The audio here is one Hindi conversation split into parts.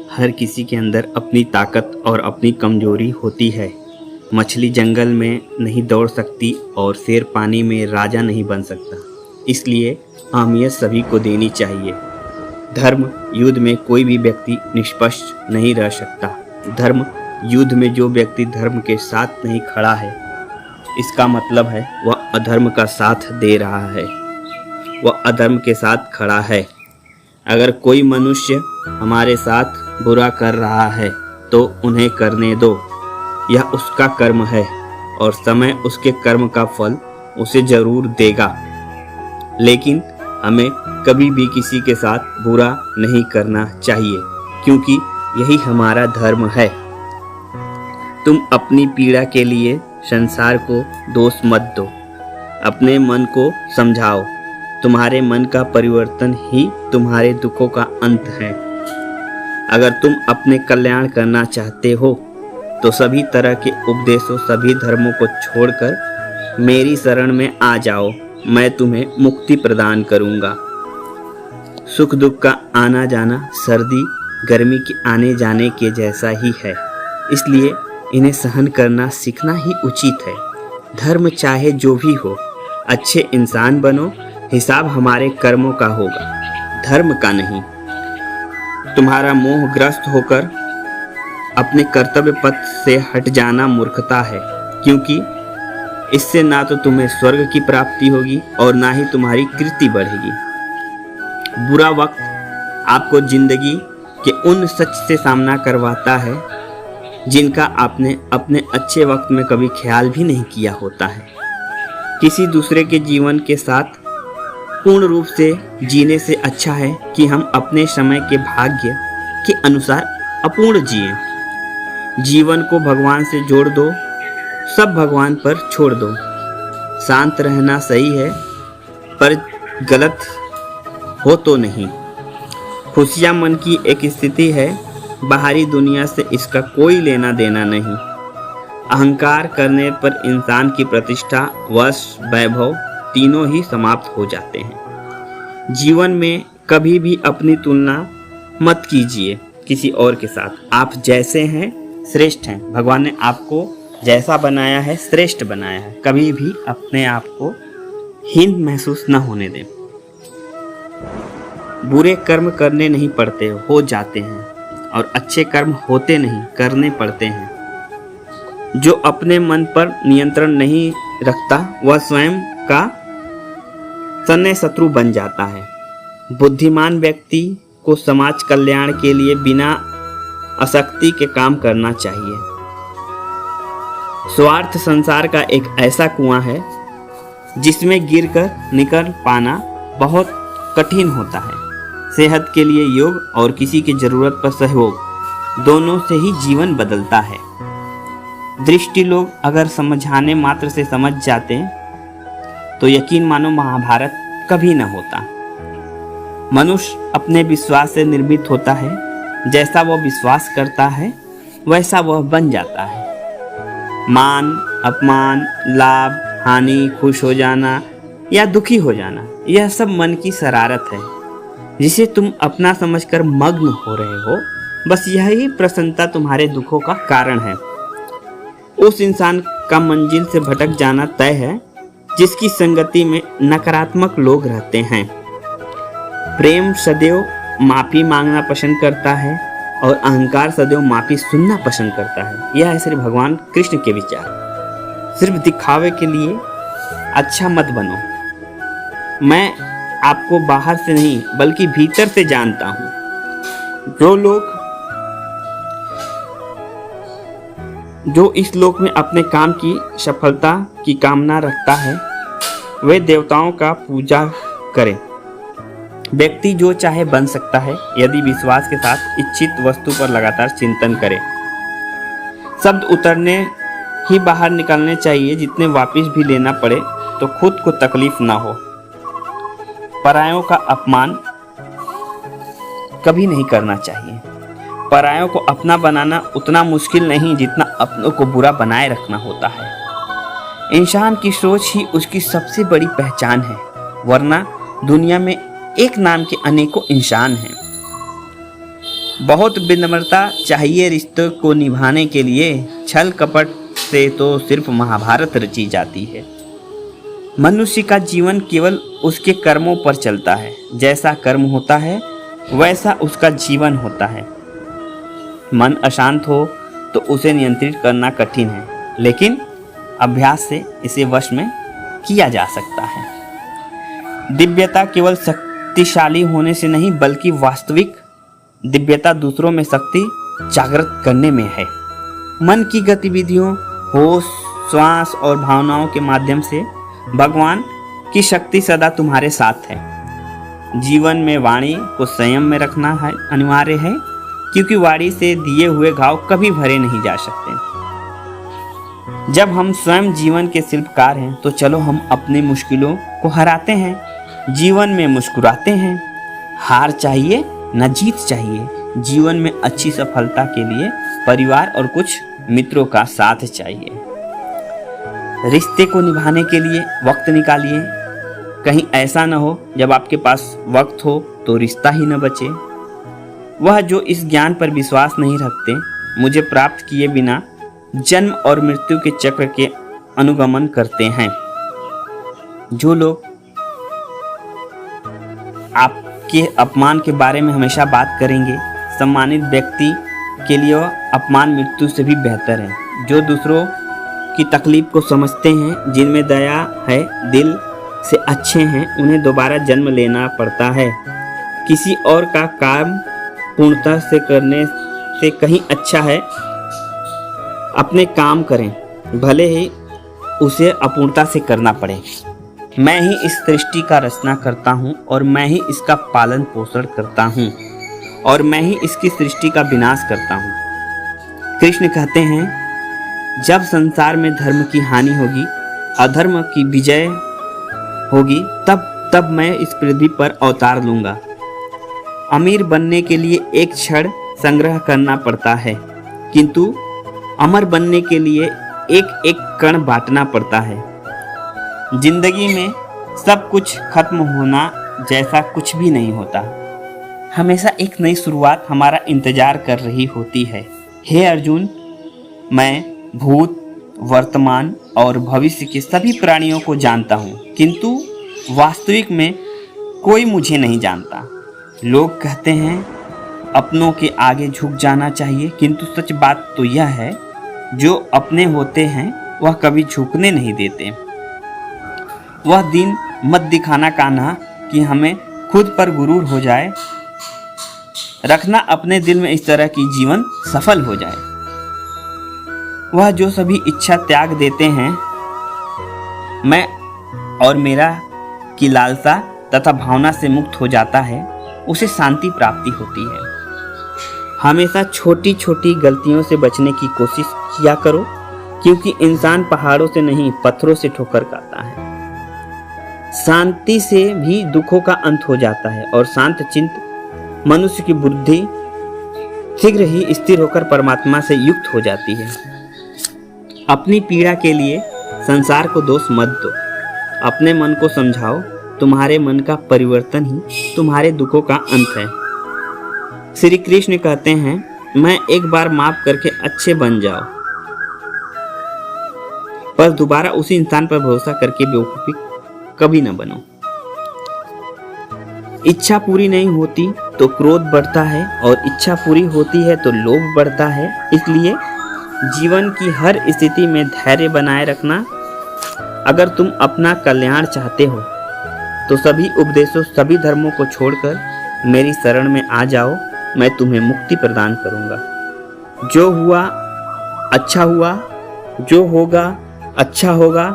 हर किसी के अंदर अपनी ताकत और अपनी कमजोरी होती है। मछली जंगल में नहीं दौड़ सकती और शेर पानी में राजा नहीं बन सकता। इसलिए अहमियत सभी को देनी चाहिए। धर्म युद्ध में कोई भी व्यक्ति निष्पक्ष नहीं रह सकता। धर्म युद्ध में जो व्यक्ति धर्म के साथ नहीं खड़ा है, इसका मतलब है वह अधर्म का साथ दे रहा है, वह अधर्म के साथ खड़ा है। अगर कोई मनुष्य हमारे साथ बुरा कर रहा है तो उन्हें करने दो, यह उसका कर्म है और समय उसके कर्म का फल उसे जरूर देगा। लेकिन हमें कभी भी किसी के साथ बुरा नहीं करना चाहिए, क्योंकि यही हमारा धर्म है। तुम अपनी पीड़ा के लिए संसार को दोष मत दो, अपने मन को समझाओ। तुम्हारे मन का परिवर्तन ही तुम्हारे दुखों का अंत है। अगर तुम अपने कल्याण करना चाहते हो तो सभी तरह के उपदेशों, सभी धर्मों को छोड़कर मेरी शरण में आ जाओ। मैं तुम्हें मुक्ति प्रदान करूंगा। सुख दुख का आना जाना सर्दी गर्मी के आने जाने के जैसा ही है, इसलिए इन्हें सहन करना सीखना ही उचित है। धर्म चाहे जो भी हो, अच्छे इंसान बनो। हिसाब हमारे कर्मों का होगा, धर्म का नहीं। तुम्हारा मोहग्रस्त होकर अपने कर्तव्य पथ से हट जाना मूर्खता है, क्योंकि इससे ना तो तुम्हें स्वर्ग की प्राप्ति होगी और ना ही तुम्हारी कीर्ति बढ़ेगी। बुरा वक्त आपको जिंदगी के उन सच से सामना करवाता है जिनका आपने अपने अच्छे वक्त में कभी ख्याल भी नहीं किया होता है। किसी दूसरे के जीवन के साथ पूर्ण रूप से जीने से अच्छा है कि हम अपने समय के भाग्य के अनुसार अपूर्ण जिए। जीवन को भगवान से जोड़ दो, सब भगवान पर छोड़ दो। शांत रहना सही है, पर गलत हो तो नहीं। खुशियाँ मन की एक स्थिति है, बाहरी दुनिया से इसका कोई लेना देना नहीं। अहंकार करने पर इंसान की प्रतिष्ठा, वश, वैभव तीनों ही समाप्त हो जाते हैं। जीवन में कभी भी अपनी तुलना मत कीजिए किसी और के साथ। आप जैसे हैं श्रेष्ठ हैं। भगवान ने आपको जैसा बनाया है श्रेष्ठ बनाया है। कभी भी अपने आप को हीन महसूस न होने दें। बुरे कर्म करने नहीं पड़ते, हो जाते हैं, और अच्छे कर्म होते नहीं, करने पड़ते हैं। जो अपने मन पर नियंत्रण नहीं रखता वह स्वयं का सन्ने शत्रु बन जाता है। बुद्धिमान व्यक्ति को समाज कल्याण के लिए बिना आसक्ति के काम करना चाहिए। स्वार्थ संसार का एक ऐसा कुआं है जिसमें गिरकर निकल पाना बहुत कठिन होता है। सेहत के लिए योग और किसी की जरूरत पर सहयोग, दोनों से ही जीवन बदलता है। दृष्टि लोग अगर समझाने मात्र से समझ जाते तो यकीन मानो महाभारत कभी न होता। मनुष्य अपने विश्वास से निर्मित होता है। जैसा वह विश्वास करता है वैसा वह बन जाता है। मान, अपमान, लाभ, हानि, खुश हो जाना या दुखी हो जाना, यह सब मन की शरारत है जिसे तुम अपना समझकर मग्न हो रहे हो। बस यही प्रसन्नता तुम्हारे दुखों का कारण है। उस इंसान का मंजिल से भटक जाना तय है जिसकी संगति में नकारात्मक लोग रहते हैं। प्रेम सदैव माफी मांगना पसंद करता है और अहंकार सदैव माफी सुनना पसंद करता है। यह है श्री भगवान कृष्ण के विचार। सिर्फ दिखावे के लिए अच्छा मत बनो। मैं आपको बाहर से नहीं बल्कि भीतर से जानता हूँ। जो इस लोक में अपने काम की सफलता की कामना रखता है वे देवताओं का पूजा करे। व्यक्ति जो चाहे बन सकता है यदि विश्वास के साथ इच्छित वस्तु पर लगातार चिंतन करे। शब्द उतरने ही बाहर निकलने चाहिए, जितने वापस भी लेना पड़े तो खुद को तकलीफ ना हो। परायों का अपमान कभी नहीं करना चाहिए। परायों को अपना बनाना उतना मुश्किल नहीं जितना अपनों को बुरा बनाए रखना होता है। इंसान की सोच ही उसकी सबसे बड़ी पहचान है, वरना दुनिया में एक नाम के अनेकों इंसान हैं। बहुत विनम्रता चाहिए रिश्तों को निभाने के लिए। छल कपट से तो सिर्फ महाभारत रची जाती है। मनुष्य का जीवन केवल उसके कर्मों पर चलता है। जैसा कर्म होता है वैसा उसका जीवन होता है। मन अशांत हो तो उसे नियंत्रित करना कठिन है, लेकिन अभ्यास से इसे वश में किया जा सकता है। दिव्यता केवल शक्तिशाली होने से नहीं, बल्कि वास्तविक दिव्यता दूसरों में शक्ति जागृत करने में है। मन की गतिविधियों, होश, श्वास और भावनाओं के माध्यम से भगवान की शक्ति सदा तुम्हारे साथ है। जीवन में वाणी को संयम में रखना है अनिवार्य है, क्योंकि वाणी से दिए हुए घाव कभी भरे नहीं जा सकते। जब हम स्वयं जीवन के शिल्पकार हैं तो चलो हम अपनी मुश्किलों को हराते हैं, जीवन में मुस्कुराते हैं। हार चाहिए न जीत चाहिए। जीवन में अच्छी सफलता के लिए परिवार और कुछ मित्रों का साथ चाहिए। रिश्ते को निभाने के लिए वक्त निकालिए। कहीं ऐसा न हो जब आपके पास वक्त हो तो रिश्ता ही न बचे। वह जो इस ज्ञान पर विश्वास नहीं रखते, मुझे प्राप्त किए बिना जन्म और मृत्यु के चक्र के अनुगमन करते हैं। जो लोग आपके अपमान के बारे में हमेशा बात करेंगे, सम्मानित व्यक्ति के लिए वह अपमान मृत्यु से भी बेहतर है। जो दूसरों की तकलीफ को समझते हैं, जिनमें दया है, दिल से अच्छे हैं, उन्हें दोबारा जन्म लेना पड़ता है। किसी और का काम पूर्णता से करने से कहीं अच्छा है अपने काम करें, भले ही उसे अपूर्णता से करना पड़े। मैं ही इस सृष्टि का रचना करता हूँ और मैं ही इसका पालन पोषण करता हूँ और मैं ही इसकी सृष्टि का विनाश करता हूँ। कृष्ण कहते हैं, जब संसार में धर्म की हानि होगी, अधर्म की विजय होगी, तब मैं इस पृथ्वी पर अवतार लूंगा। अमीर बनने के लिए एक क्षण संग्रह करना पड़ता है, किंतु अमर बनने के लिए एक एक कण बांटना पड़ता है। जिंदगी में सब कुछ खत्म होना जैसा कुछ भी नहीं होता। हमेशा एक नई शुरुआत हमारा इंतजार कर रही होती है। हे अर्जुन, मैं भूत, वर्तमान और भविष्य के सभी प्राणियों को जानता हूँ, किंतु वास्तविक में कोई मुझे नहीं जानता। लोग कहते हैं अपनों के आगे झुक जाना चाहिए, किंतु सच बात तो यह है, जो अपने होते हैं वह कभी झुकने नहीं देते। वह दिन मत दिखाना कान्हा कि हमें खुद पर गुरूर हो जाए। रखना अपने दिल में इस तरह की जीवन सफल हो जाए। वह जो सभी इच्छा त्याग देते हैं, मैं और मेरा की लालसा तथा भावना से मुक्त हो जाता है, उसे शांति प्राप्ति होती है। हमेशा छोटी छोटी गलतियों से बचने की कोशिश किया करो, क्योंकि इंसान पहाड़ों से नहीं पत्थरों से ठोकर खाता है। शांति से भी दुखों का अंत हो जाता है और शांत चिंत मनुष्य की बुद्धि शीघ्र ही स्थिर होकर परमात्मा से युक्त हो जाती है। अपनी पीड़ा के लिए संसार को दोष मत दो। अपने मन को समझाओ, तुम्हारे मन का परिवर्तन ही तुम्हारे दुखों का अंत है। श्री कृष्ण कहते हैं, मैं एक बार माफ करके अच्छे बन जाओ, पर दोबारा उसी इंसान पर भरोसा करके बेवकूफी कभी न बनो। इच्छा पूरी नहीं होती तो क्रोध बढ़ता है और इच्छा पूरी होती है तो लोभ बढ़ता है। इसलिए जीवन की हर स्थिति में धैर्य बनाए रखना। अगर तुम अपना कल्याण चाहते हो तो सभी उपदेशों, सभी धर्मों को छोड़कर मेरी शरण में आ जाओ। मैं तुम्हें मुक्ति प्रदान करूंगा। जो हुआ अच्छा हुआ, जो होगा अच्छा होगा।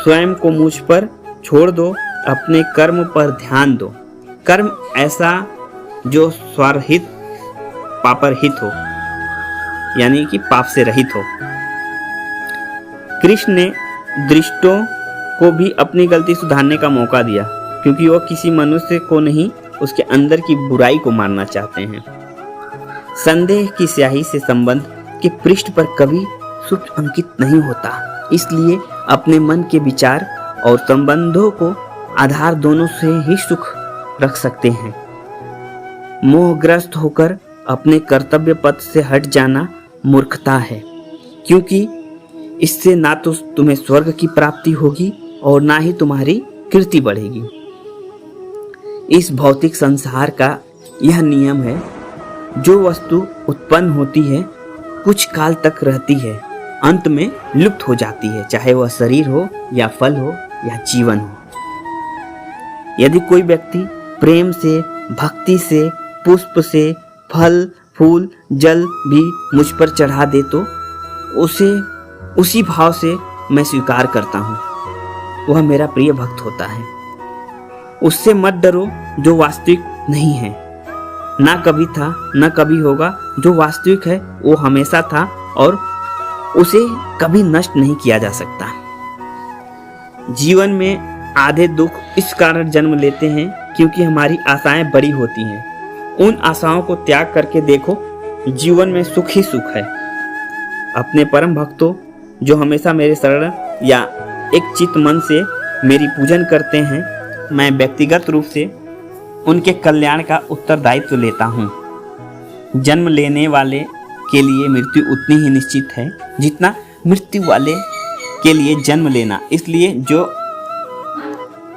स्वयं को मुझ पर छोड़ दो, अपने कर्म पर ध्यान दो। कर्म ऐसा जो स्वरहित पापरहित हो, यानी कि पाप से रहित हो। कृष्ण ने दृष्टों को भी अपनी गलती सुधारने का मौका दिया, क्योंकि वो किसी मनुष्य को नहीं, उसके अंदर की बुराई को मारना चाहते हैं। संदेह की स्याही से संबंध के पृष्ठ पर कभी सुख अंकित नहीं होता। इसलिए अपने मन के विचार और संबंधों को आधार दोनों से ही सुख रख सकते हैं। मोहग्रस्त होकर अपने कर्तव्य पथ से हट जाना मूर्खता है, क्योंकि इससे ना तो तुम्हें स्वर्ग की प्राप्ति होगी और ना ही तुम्हारी कीर्ति बढ़ेगी। इस भौतिक संसार का यह नियम है, जो वस्तु उत्पन्न होती है कुछ काल तक रहती है, अंत में लुप्त हो जाती है, चाहे वह शरीर हो या फल हो या जीवन हो। यदि कोई व्यक्ति प्रेम से, भक्ति से, पुष्प से, फल फूल जल भी मुझ पर चढ़ा दे तो उसे उसी भाव से मैं स्वीकार करता हूँ, वह मेरा प्रिय भक्त होता है। उससे मत डरो जो वास्तविक नहीं है, ना कभी था ना कभी होगा। जो वास्तविक है वो हमेशा था और उसे कभी नष्ट नहीं किया जा सकता। जीवन में आधे दुख इस कारण जन्म लेते हैं क्योंकि हमारी आशाएं बड़ी होती हैं। उन आशाओं को त्याग करके देखो, जीवन में सुख ही सुख है। अपने परम भक्तों जो हमेशा मेरे शरण या एक चित्त मन से मेरी पूजन करते हैं, मैं व्यक्तिगत रूप से उनके कल्याण का उत्तरदायित्व लेता हूँ। जन्म लेने वाले के लिए मृत्यु उतनी ही निश्चित है जितना मृत्यु वाले के लिए जन्म लेना। इसलिए जो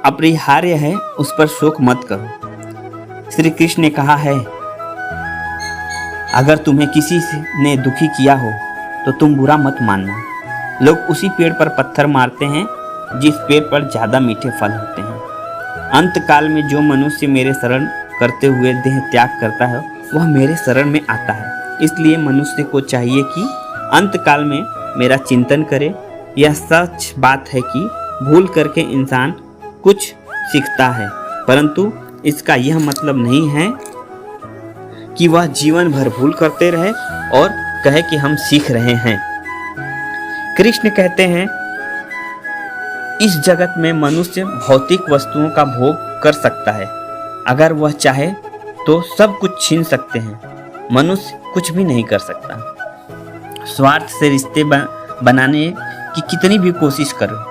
अपरिहार्य है उस पर शोक मत करो। श्री कृष्ण ने कहा है, अगर तुम्हें किसी ने दुखी किया हो तो तुम बुरा मत मानना। लोग उसी पेड़ पर पत्थर मारते हैं जिस पेड़ पर ज्यादा मीठे फल होते हैं। अंत काल में जो मनुष्य मेरे शरण करते हुए देह त्याग करता है वह मेरे शरण में आता है। इसलिए मनुष्य को चाहिए कि अंत काल में मेरा चिंतन करे। यह सच बात है कि भूल करके इंसान कुछ सीखता है, परंतु इसका यह मतलब नहीं है कि वह जीवन भर भूल करते रहे और कहे कि हम सीख रहे हैं। कृष्ण कहते हैं, इस जगत में मनुष्य भौतिक वस्तुओं का भोग कर सकता है। अगर वह चाहे तो सब कुछ छीन सकते हैं, मनुष्य कुछ भी नहीं कर सकता। स्वार्थ से रिश्ते बनाने की कितनी भी कोशिश करो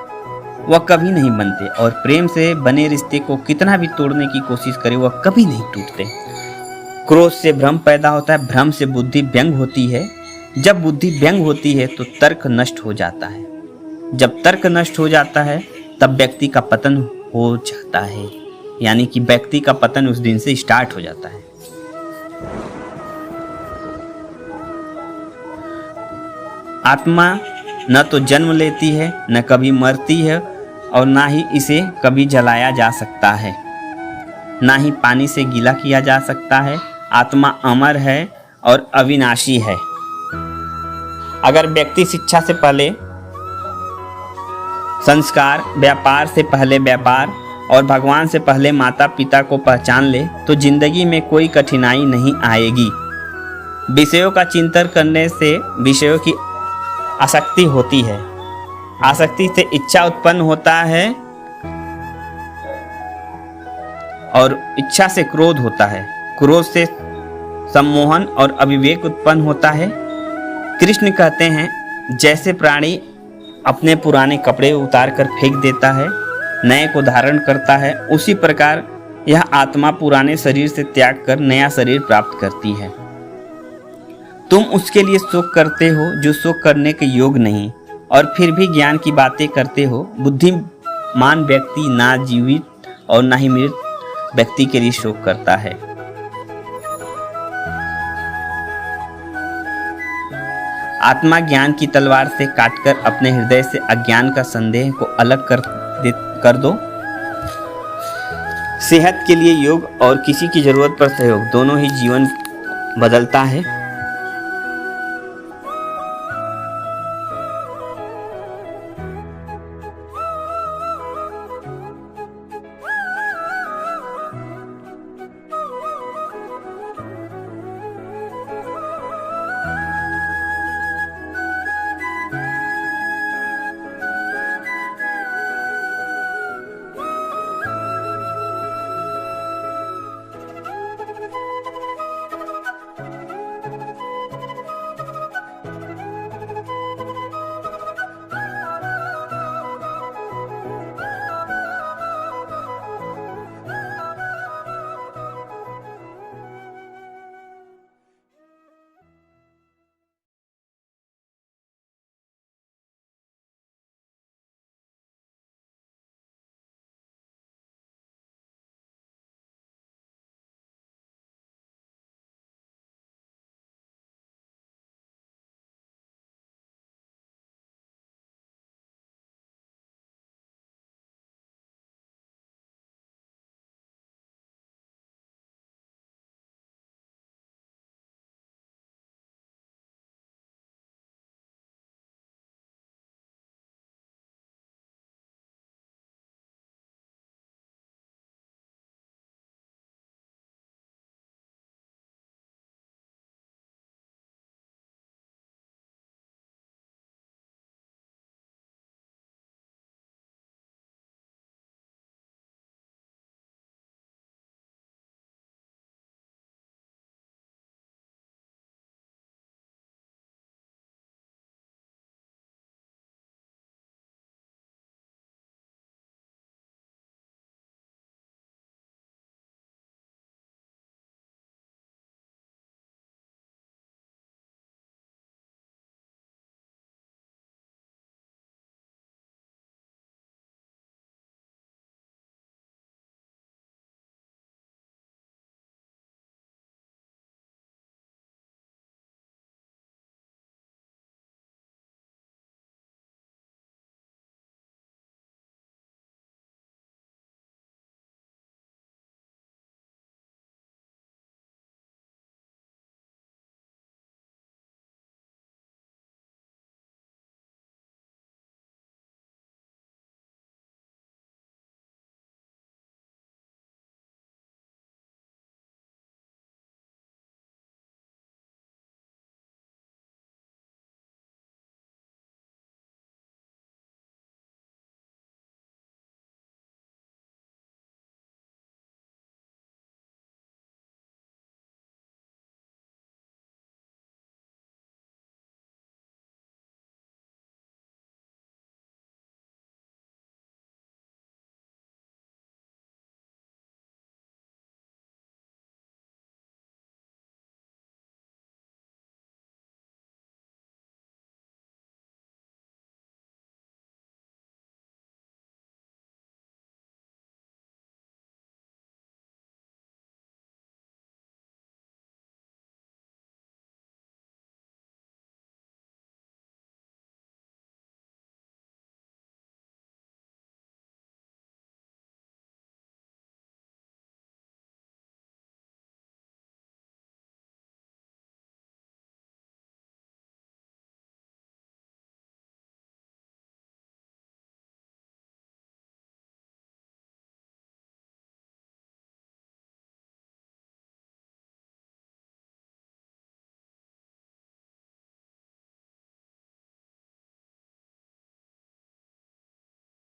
वह कभी नहीं बनते, और प्रेम से बने रिश्ते को कितना भी तोड़ने की कोशिश करे वह कभी नहीं टूटते। क्रोध से भ्रम पैदा होता है, भ्रम से बुद्धि व्यंग होती है। जब बुद्धि व्यंग होती है तो तर्क नष्ट हो जाता है। जब तर्क नष्ट हो जाता है तब व्यक्ति का पतन हो जाता है, यानी कि व्यक्ति का पतन उस दिन से स्टार्ट हो जाता है। आत्मा न तो जन्म लेती है, न कभी मरती है, और ना ही इसे कभी जलाया जा सकता है, ना ही पानी से गीला किया जा सकता है। आत्मा अमर है और अविनाशी है। अगर व्यक्ति शिक्षा से पहले संस्कार, व्यापार से पहले व्यापार और भगवान से पहले माता पिता को पहचान ले तो जिंदगी में कोई कठिनाई नहीं आएगी। विषयों का चिंतन करने से विषयों की आसक्ति होती है, आसक्ति से इच्छा उत्पन्न होता है और इच्छा से क्रोध होता है, क्रोध से सम्मोहन और अविवेक उत्पन्न होता है। कृष्ण कहते हैं, जैसे प्राणी अपने पुराने कपड़े उतार कर फेंक देता है, नए को धारण करता है, उसी प्रकार यह आत्मा पुराने शरीर से त्याग कर नया शरीर प्राप्त करती है। तुम उसके लिए शोक करते हो जो शोक करने के योग्य नहीं, और फिर भी ज्ञान की बातें करते हो। बुद्धिमान व्यक्ति ना जीवित और ना ही मृत व्यक्ति के लिए शोक करता है। आत्मा ज्ञान की तलवार से काटकर अपने हृदय से अज्ञान का संदेह को अलग कर दो। सेहत के लिए योग और किसी की जरूरत पर सहयोग दोनों ही जीवन बदलता है।